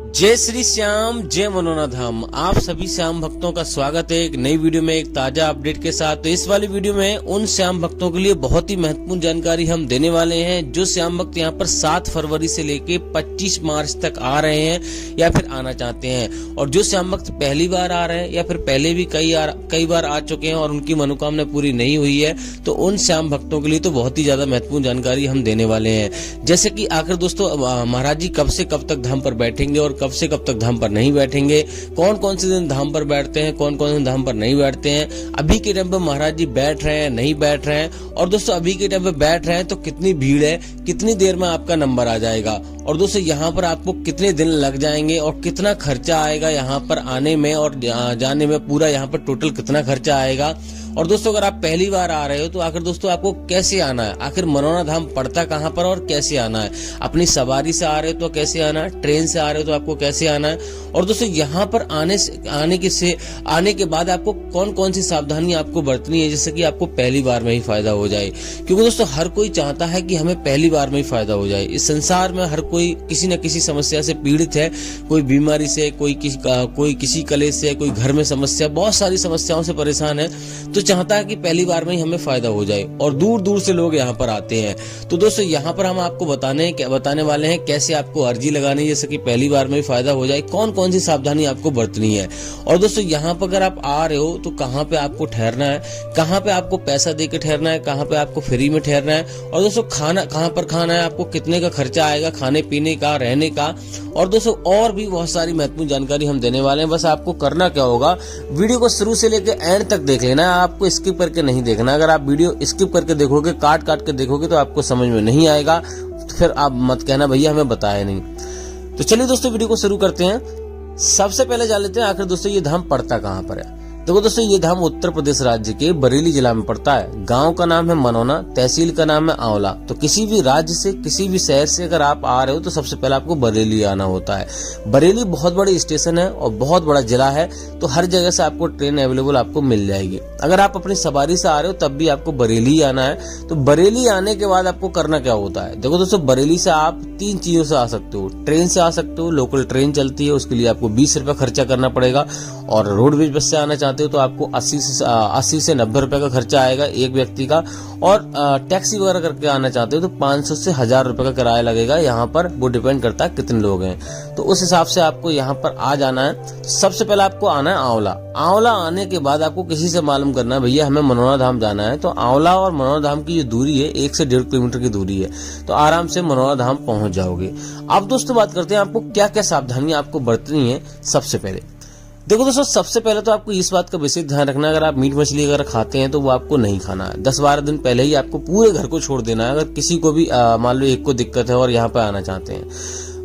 जय श्री श्याम, जय मनोना धाम। आप सभी श्याम भक्तों का स्वागत है एक नई वीडियो में, एक ताजा अपडेट के साथ। तो इस वाली वीडियो में उन श्याम भक्तों के लिए बहुत ही महत्वपूर्ण जानकारी हम देने वाले हैं जो श्याम भक्त यहाँ पर 7 फरवरी से लेके 25 मार्च तक आ रहे हैं या फिर आना चाहते हैं। और जो श्याम भक्त पहली बार आ रहे हैं या फिर पहले भी कई बार आ चुके हैं और उनकी मनोकामना पूरी नहीं हुई है, तो उन श्याम भक्तों के लिए तो बहुत ही ज्यादा महत्वपूर्ण जानकारी हम देने वाले हैं। जैसे कि आखिर दोस्तों महाराज जी कब से कब तक धाम पर बैठेंगे और कब से कब तक धाम पर नहीं बैठेंगे, कौन कौन से दिन धाम पर बैठते हैं, कौन कौन से धाम पर नहीं बैठते हैं, अभी के टाइम पर महाराज जी बैठ रहे हैं नहीं बैठ रहे हैं, और दोस्तों अभी के टाइम पर बैठ रहे हैं तो कितनी भीड़ है, कितनी देर में आपका नंबर आ जाएगा, और दोस्तों यहाँ पर आपको कितने दिन लग जाएंगे और कितना खर्चा आएगा यहाँ पर आने में और जाने में, पूरा यहाँ पर टोटल कितना खर्चा आएगा। और दोस्तों अगर आप पहली बार आ रहे हो तो आखिर दोस्तों आपको कैसे आना है, आखिर मनोना धाम पड़ता कहाँ पर और कैसे आना है, अपनी सवारी से आ रहे हो तो कैसे आना है, ट्रेन से आ रहे हो तो आपको कैसे आना है, और दोस्तों यहाँ पर आने के बाद आपको कौन कौन सी सावधानी आपको बरतनी है जिससे कि आपको पहली बार में ही फायदा हो जाए। क्योंकि दोस्तों हर कोई चाहता है कि हमें पहली बार में ही फायदा हो जाए। इस संसार में हर कोई किसी न किसी समस्या से पीड़ित है, कोई बीमारी से, कोई किसी कलेश से, कोई घर में समस्या, बहुत सारी समस्याओं से परेशान है, तो चाहता है कि पहली बार में ही हमें फायदा हो जाए। और दूर दूर से लोग यहाँ पर आते हैं। तो दोस्तों यहाँ पर हम आपको बताने वाले हैं कैसे आपको अर्जी लगानी है जैसे कि पहली बार में ही फायदा हो जाए, कौन कौन सी सावधानी आपको बरतनी है। और दोस्तों यहाँ पर अगर आप आ रहे हो तो कहाँ पे आपको ठहरना है, कहाँ पे आपको पैसा दे के ठहरना है, कहाँ पे आपको फ्री में ठहरना है, और दोस्तों खाना कहाँ पर खाना है, आपको कितने का खर्चा आएगा खाने पीने का, रहने का, और दोस्तों और भी बहुत सारी महत्वपूर्ण जानकारी हम देने वाले हैं। बस आपको करना क्या होगा, वीडियो को शुरू से लेकर एंड तक देख लेना है, आपको स्किप करके नहीं देखना। अगर आप वीडियो स्किप करके देखोगे, काट के देखोगे तो आपको समझ में नहीं आएगा, फिर आप मत कहना भैया हमें बताया नहीं। तो चलिए दोस्तों वीडियो को शुरू करते हैं। सबसे पहले जान लेते हैं आखिर दोस्तों ये धाम पड़ता कहाँ पर है। देखो दोस्तों ये धाम उत्तर प्रदेश राज्य के बरेली जिला में पड़ता है। गांव का नाम है मनोना, तहसील का नाम है आंवला। तो किसी भी राज्य से, किसी भी शहर से अगर आप आ रहे हो तो सबसे पहले आपको बरेली आना होता है। बरेली बहुत बड़ी स्टेशन है और बहुत बड़ा जिला है, तो हर जगह से आपको ट्रेन अवेलेबल आपको मिल जाएगी। अगर आप अपनी सवारी से आ रहे हो तब भी आपको बरेली आना है। तो बरेली आने के बाद आपको करना क्या होता है, देखो दोस्तों बरेली से आप 3 चीजों से आ सकते हो। ट्रेन से आ सकते हो, लोकल ट्रेन चलती है, उसके लिए आपको 20 रुपए खर्चा करना पड़ेगा, और रोडवेज बस से आना चाहते हो तो आपको 80 से 90 रुपए का खर्चा आएगा एक व्यक्ति का, और टैक्सी वगैरह करके आना चाहते हो तो 500 से 1000 रुपए का किराया लगेगा यहाँ पर। वो डिपेंड करता है कितने लोग हैं, तो उस हिसाब से आपको यहाँ पर आ जाना है। सबसे पहले आपको आना है आंवला। आंवला आने के बाद आपको किसी से मालूम करना है भैया हमें मनोना धाम जाना है। तो आंवला और मनोना धाम की जो दूरी है 1 से 1.5 किलोमीटर की दूरी है, तो आराम से मनोना धाम पहुंच जाओगे। अब दोस्तों बात करते हैं आपको क्या क्या सावधानियां आपको बरतनी है। सबसे पहले देखो दोस्तों सबसे पहले तो आपको इस बात का विशेष ध्यान रखना है, अगर आप मीट मछली अगर खाते हैं तो वो आपको नहीं खाना है। 10-12 दिन पहले ही आपको पूरे घर को छोड़ देना है, अगर किसी को भी मान लो एक को दिक्कत है और यहाँ पे आना चाहते हैं।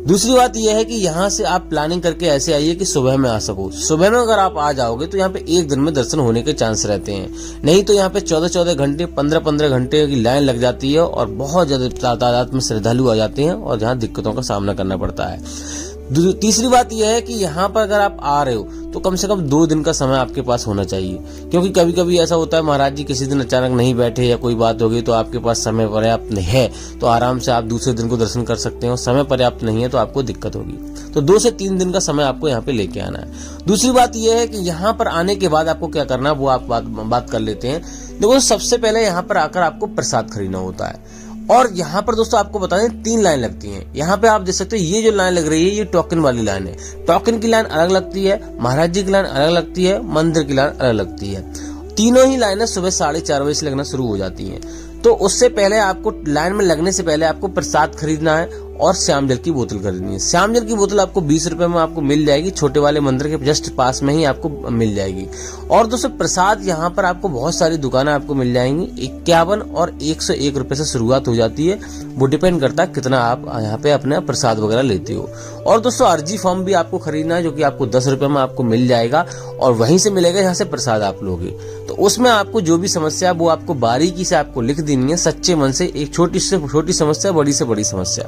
दूसरी बात यह है कि यहाँ से आप प्लानिंग करके ऐसे आइए कि सुबह में आ सको। सुबह में अगर आप आ जाओगे तो यहाँ पे एक दिन में दर्शन होने के चांस रहते हैं, नहीं तो यहाँ पे 14-14 घंटे 15-15 घंटे की लाइन लग जाती है और बहुत ज्यादा तादाद में श्रद्धालु आ जाते हैं और जहाँ दिक्कतों का सामना करना पड़ता है। तीसरी बात यह है कि यहाँ पर अगर आप आ रहे हो तो कम से कम 2 दिन का समय आपके पास होना चाहिए, क्योंकि कभी कभी ऐसा होता है महाराज जी किसी दिन अचानक नहीं बैठे या कोई बात हो गई तो आपके पास समय पर्याप्त है तो आराम से आप दूसरे दिन को दर्शन कर सकते हो। समय पर्याप्त नहीं है तो आपको दिक्कत होगी, तो 2 से 3 दिन का समय आपको यहाँ पे लेके आना है। दूसरी बात यह है कि यहाँ पर आने के बाद आपको क्या करना है वो आप बात कर लेते हैं। देखो सबसे पहले यहाँ पर आकर आपको प्रसाद खरीदना होता है, और यहाँ पर दोस्तों आपको बता दें 3 लाइन लगती हैं। यहाँ पे आप देख सकते हो ये जो लाइन लग रही है ये टोकन वाली लाइन है। टोकन की लाइन अलग लगती है, महाराज जी की लाइन अलग लगती है, मंदिर की लाइन अलग लगती है। तीनों ही लाइनें सुबह 4:30 बजे से लगना शुरू हो जाती हैं। तो उससे पहले आपको लाइन में लगने से पहले आपको प्रसाद खरीदना है और श्याम जल की बोतल खरीदनी है। श्याम जल की बोतल आपको 20 रुपए में आपको मिल जाएगी, छोटे वाले मंदिर के जस्ट पास में ही आपको मिल जाएगी। और दोस्तों प्रसाद यहाँ पर आपको बहुत सारी दुकानें आपको मिल जाएंगी। 51 और 101 रुपए से शुरुआत हो जाती है, वो डिपेंड करता है कितना आप यहाँ पे अपने प्रसाद वगैरह लेते हो। और दोस्तों अर्जी फॉर्म भी आपको खरीदना है जो कि आपको 10 रुपए में आपको मिल जाएगा, और वहीं से मिलेगा जहाँ से प्रसाद आप लोगे। तो उसमें आपको जो भी समस्या है वो आपको बारीकी से आपको लिख देनी है, सच्चे मन से। एक छोटी से छोटी समस्या, बड़ी से बड़ी समस्या।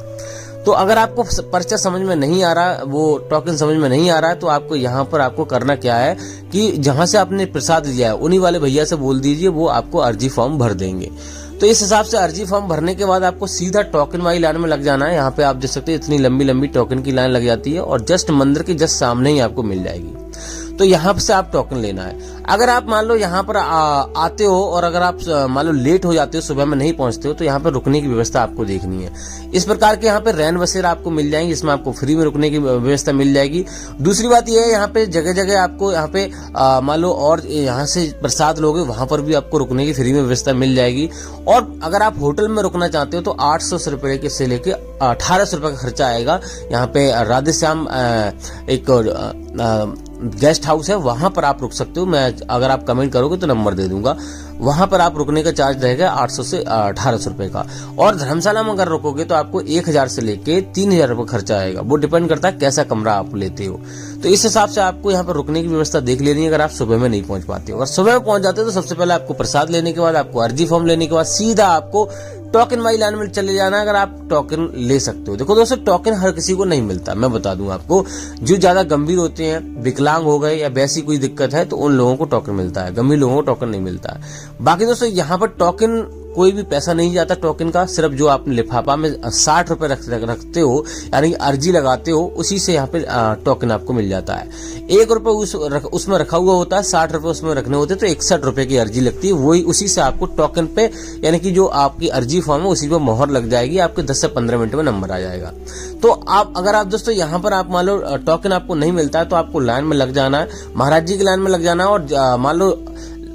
तो अगर आपको पर्चा समझ में नहीं आ रहा, वो टोकन समझ में नहीं आ रहा है, तो आपको यहाँ पर आपको करना क्या है कि जहां से आपने प्रसाद लिया है उन्हीं वाले भैया से बोल दीजिए, वो आपको अर्जी फॉर्म भर देंगे। तो इस हिसाब से अर्जी फॉर्म भरने के बाद आपको सीधा टोकन वाली लाइन में लग जाना है। यहाँ पे आप देख सकते हैं इतनी लंबी लंबी टोकन की लाइन लग जाती है और जस्ट मंदिर के जस्ट सामने ही आपको मिल जाएगी। तो यहाँ से आप टोकन लेना है। अगर आप मान लो यहाँ पर आते हो और अगर आप मान लो लेट हो जाते हो, सुबह में नहीं पहुंचते हो, तो यहाँ पर रुकने की व्यवस्था आपको देखनी है। इस प्रकार के यहाँ पे रैन बसेरा आपको मिल जाएंगे, इसमें आपको फ्री में रुकने की व्यवस्था मिल जाएगी। दूसरी बात यह है यहाँ पे जगह जगह आपको यहाँ पे मान लो और यहाँ से प्रसाद लोगे वहां पर भी आपको रुकने की फ्री में व्यवस्था मिल जाएगी। और अगर आप होटल में रुकना चाहते हो तो 800 रुपए के से लेके 1800 रुपए का खर्चा आएगा। यहाँ पे राधे श्याम एक गेस्ट हाउस है, वहां पर आप रुक सकते हो। मैं अगर आप कमेंट करोगे तो नंबर दे दूंगा। वहां पर आप रुकने का चार्ज रहेगा 800 से 1800 रुपए का। और धर्मशाला में अगर रुकोगे तो आपको 1000 से लेके 3000 रुपए खर्चा आएगा। वो डिपेंड करता है कैसा कमरा आप लेते हो। तो इस हिसाब से आपको यहाँ पर रुकने की व्यवस्था देख लेनी है अगर आप सुबह में नहीं पहुंच पाते हो। अगर सुबह में पहुंच जाते हो तो सबसे पहले आपको प्रसाद लेने के बाद, आपको अर्जी फॉर्म लेने के बाद सीधा आपको टोकन वाली लाइन में चले जाना है। अगर आप टोकन ले सकते हो। देखो दोस्तों, टोकन हर किसी को नहीं मिलता, मैं बता दूं आपको। जो ज्यादा गंभीर होते हैं, विकलांग हो गए या वैसी कोई दिक्कत है, तो उन लोगों को टोकन मिलता है, गंभीर लोगों को टोकन नहीं मिलता है। बाकी दोस्तों यहाँ पर टोकन कोई भी पैसा नहीं जाता टोकन का, सिर्फ जो आप लिफाफा में 60 रुपए रखते हो यानी अर्जी लगाते हो, उसी से यहाँ पे टोकन आपको मिल जाता है। 1 रुपए उसमें रखा हुआ होता है, 60 रुपए उसमें रखने होते हैं, तो 61 रुपए की अर्जी लगती है। वही उसी से आपको टोकन पे यानी कि जो आपकी अर्जी फॉर्म है उसी पे मोहर लग जाएगी, आपके 10 से 15 मिनट में नंबर आ जाएगा। तो आप अगर आप दोस्तों यहाँ पर आप मान लो टोकन आपको नहीं मिलता है तो आपको लाइन में लग जाना है, महाराज जी की लाइन में लग जाना है। और मान लो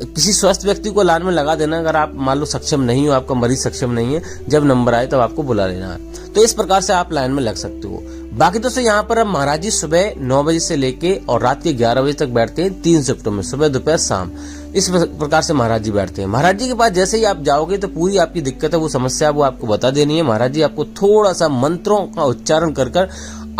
किसी स्वस्थ व्यक्ति को लाइन में लगा देना, अगर आप मान लो सक्षम नहीं हो, आपका मरीज सक्षम नहीं है, जब नंबर आए तब आपको बुला लेना है। तो इस प्रकार से आप लाइन में लग सकते हो। बाकी दोस्तों यहाँ पर महाराज जी सुबह 9 बजे से लेके और रात के 11 बजे तक बैठते हैं 3 शिफ्टों में, सुबह दोपहर शाम। इस प्रकार से महाराज जी बैठते हैं। महाराज जी के पास जैसे ही आप जाओगे तो पूरी आपकी दिक्कत है, वो समस्या वो आपको बता देनी है। महाराज जी आपको थोड़ा सा मंत्रों का उच्चारण कर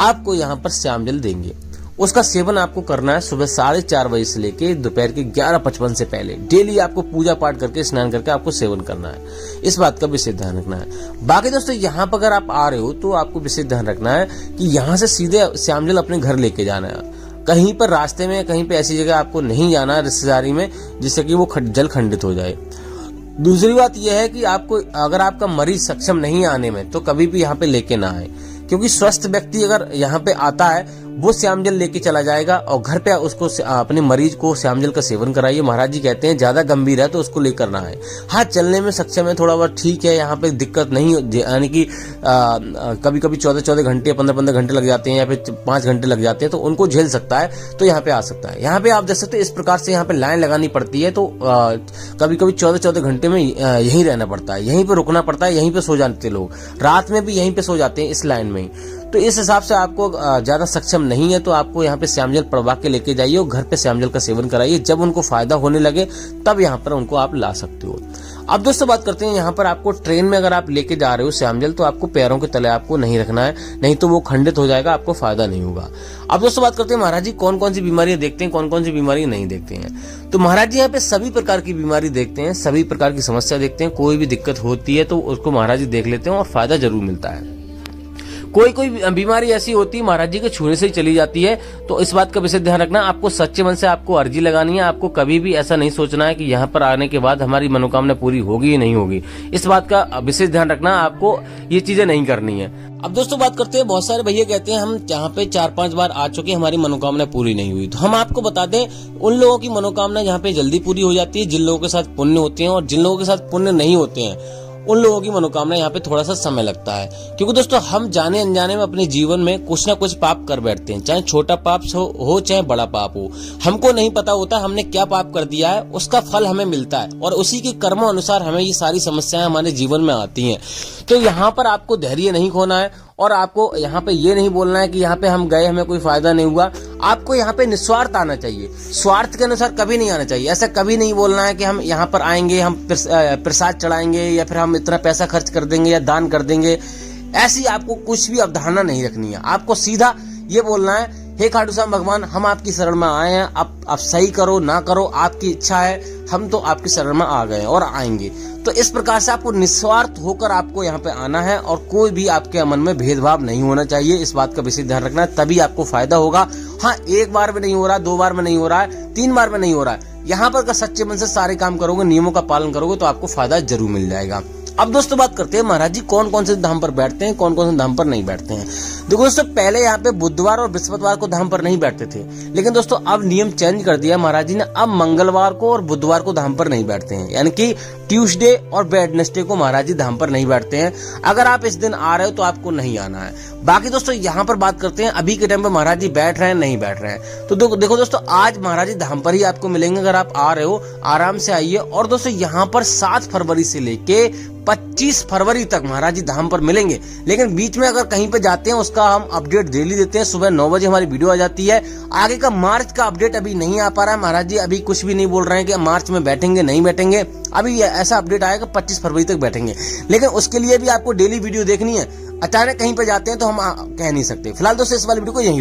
आपको यहाँ पर श्याम जल देंगे। उसका सेवन आपको करना है सुबह 4:30 बजे से लेके दोपहर के 11:55 से पहले। डेली आपको पूजा पाठ करके स्नान करके आपको सेवन करना है। इस बात का विशेष ध्यान रखना है। बाकी दोस्तों यहाँ पर अगर आप आ रहे हो तो आपको विशेष ध्यान रखना है कि यहाँ से सीधे श्याम जल अपने घर लेके जाना है। कहीं पर रास्ते में कहीं पे ऐसी जगह आपको नहीं जाना है रिश्तेदारी में जिससे कि वो जल खंडित हो जाए। दूसरी बात यह है कि आपको अगर आपका मरीज सक्षम नहीं आने में तो कभी भी यहाँ पे लेके ना आए, क्योंकि स्वस्थ व्यक्ति अगर यहाँ पे आता है वो श्याम जल लेके चला जाएगा और घर पे उसको अपने मरीज को श्याम जल का सेवन कराइए। महाराज जी कहते हैं ज्यादा गंभीर है तो उसको लेकर ना आए। हाँ, चलने में सक्षम है थोड़ा बहुत ठीक है, यहाँ पे दिक्कत नहीं, यानी कि कभी कभी 14-14 घंटे 15-15 घंटे लग जाते हैं या फिर 5 घंटे लग जाते हैं, तो उनको झेल सकता है तो यहाँ पे आ सकता है। यहाँ पे आप देख सकते हो इस प्रकार से यहाँ पे लाइन लगानी पड़ती है, तो कभी कभी 14-14 घंटे में यहीं रहना पड़ता है, यहीं पे रुकना पड़ता है, यहीं पे सो जाते लोग, रात में भी यहीं पे सो जाते हैं इस लाइन में। तो इस हिसाब से आपको ज्यादा सक्षम नहीं है तो आपको यहाँ पे श्याम जल पड़वा के लेके जाइए और घर पे श्याम जल का सेवन कराइए। जब उनको फायदा होने लगे तब यहाँ पर उनको आप ला सकते हो। अब दोस्तों बात करते हैं यहाँ पर आपको ट्रेन में अगर आप लेके जा रहे हो श्याम जल तो आपको पैरों के तले आपको नहीं रखना है, नहीं तो वो खंडित हो जाएगा, आपको फायदा नहीं होगा। अब दोस्तों बात करते हैं महाराज जी कौन कौन सी बीमारियां देखते हैं, कौन कौन सी बीमारियां नहीं देखते हैं। तो महाराज जी यहाँ पे सभी प्रकार की बीमारी देखते हैं, सभी प्रकार की समस्या देखते हैं। कोई भी दिक्कत होती है तो उसको महाराज जी देख लेते हैं और फायदा जरूर मिलता है। कोई कोई बीमारी ऐसी होती है महाराज जी के छूने से ही चली जाती है, तो इस बात का विशेष ध्यान रखना। आपको सच्चे मन से आपको अर्जी लगानी है। आपको कभी भी ऐसा नहीं सोचना है कि यहाँ पर आने के बाद हमारी मनोकामना पूरी होगी या नहीं होगी। इस बात का विशेष ध्यान रखना, आपको ये चीजें नहीं करनी है। अब दोस्तों बात करते हैं, बहुत सारे भैया कहते हैं हम यहाँ पे 4-5 बार आ चुके, हमारी मनोकामना पूरी नहीं हुई। तो हम आपको बता दें उन लोगों की मनोकामना यहाँ पे जल्दी पूरी हो जाती है जिन लोगों के साथ पुण्य होते हैं, और जिन लोगों के साथ पुण्य नहीं होते हैं उन लोगों की मनोकामना यहाँ पे थोड़ा सा समय लगता है। क्योंकि दोस्तों हम जाने अनजाने में अपने जीवन में कुछ ना कुछ पाप कर बैठते हैं, चाहे छोटा पाप हो चाहे बड़ा पाप हो। हमको नहीं पता होता हमने क्या पाप कर दिया है, उसका फल हमें मिलता है और उसी के कर्मों अनुसार हमें ये सारी समस्याएं हमारे जीवन में आती हैं। तो यहाँ पर आपको धैर्य नहीं खोना है और आपको यहाँ पे ये नहीं बोलना है कि यहाँ पे हम गए हमें कोई फायदा नहीं हुआ। आपको यहाँ पे निस्वार्थ आना चाहिए, स्वार्थ के अनुसार कभी नहीं आना चाहिए। ऐसा कभी नहीं बोलना है कि हम यहाँ पर आएंगे, हम प्रसाद चढ़ाएंगे या फिर हम इतना पैसा खर्च कर देंगे या दान कर देंगे। ऐसी आपको कुछ भी अवधारणा नहीं रखनी है। आपको सीधा ये बोलना है, हे खाटू श्याम भगवान, हम आपकी शरण में आए हैं, आप सही करो ना करो, आपकी इच्छा है, हम तो आपकी शरण में आ गए और आएंगे। तो इस प्रकार से आपको निस्वार्थ होकर आपको यहाँ पे आना है और कोई भी आपके मन में भेदभाव नहीं होना चाहिए। इस बात का विशेष ध्यान रखना है, तभी आपको फायदा होगा। हाँ, एक बार में नहीं हो रहा, 2 बार में नहीं हो रहा है, 3 बार में नहीं हो रहा है, यहाँ पर अगर सच्चे मन से सारे काम करोगे, नियमों का पालन करोगे तो आपको फायदा जरूर मिल जाएगा। अब दोस्तों बात करते हैं महाराज जी कौन कौन से धाम पर बैठते हैं, कौन कौन से धाम पर नहीं बैठते हैं। देखो दोस्तों, पहले यहाँ पे बुधवार और बृहस्पतिवार को धाम पर नहीं बैठते थे, लेकिन दोस्तों अब नियम चेंज कर दिया महाराज जी ने। अब मंगलवार को और बुधवार को धाम पर नहीं बैठते हैं, यानी कि ट्यूसडे और वेडनेसडे को महाराज जी धाम पर नहीं बैठते हैं। अगर आप इस दिन आ रहे हो तो आपको नहीं आना है। बाकी दोस्तों यहाँ पर बात करते हैं अभी के टाइम पे महाराज जी बैठ रहे हैं नहीं बैठ रहे हैं। तो देखो दोस्तों, आज महाराज जी धाम पर ही आपको मिलेंगे। अगर आप आ रहे हो आराम से आइए। और दोस्तों यहाँ पर 7 फरवरी से लेके 25 फरवरी तक महाराज जी धाम पर मिलेंगे। लेकिन बीच में अगर कहीं पे जाते हैं उसका हम अपडेट डेली देते हैं। सुबह 9 बजे हमारी वीडियो आ जाती है। आगे का मार्च का अपडेट अभी नहीं आ पा रहा है महाराज जी, अभी कुछ भी नहीं बोल रहे हैं कि मार्च में बैठेंगे नहीं बैठेंगे। अभी ऐसा अपडेट आएगा 25 फरवरी तक बैठेंगे, लेकिन उसके लिए भी आपको डेली वीडियो देखनी है। अचानक कहीं पे जाते हैं तो हम कह नहीं सकते। फिलहाल दोस्तों इस वाली वीडियो को यहीं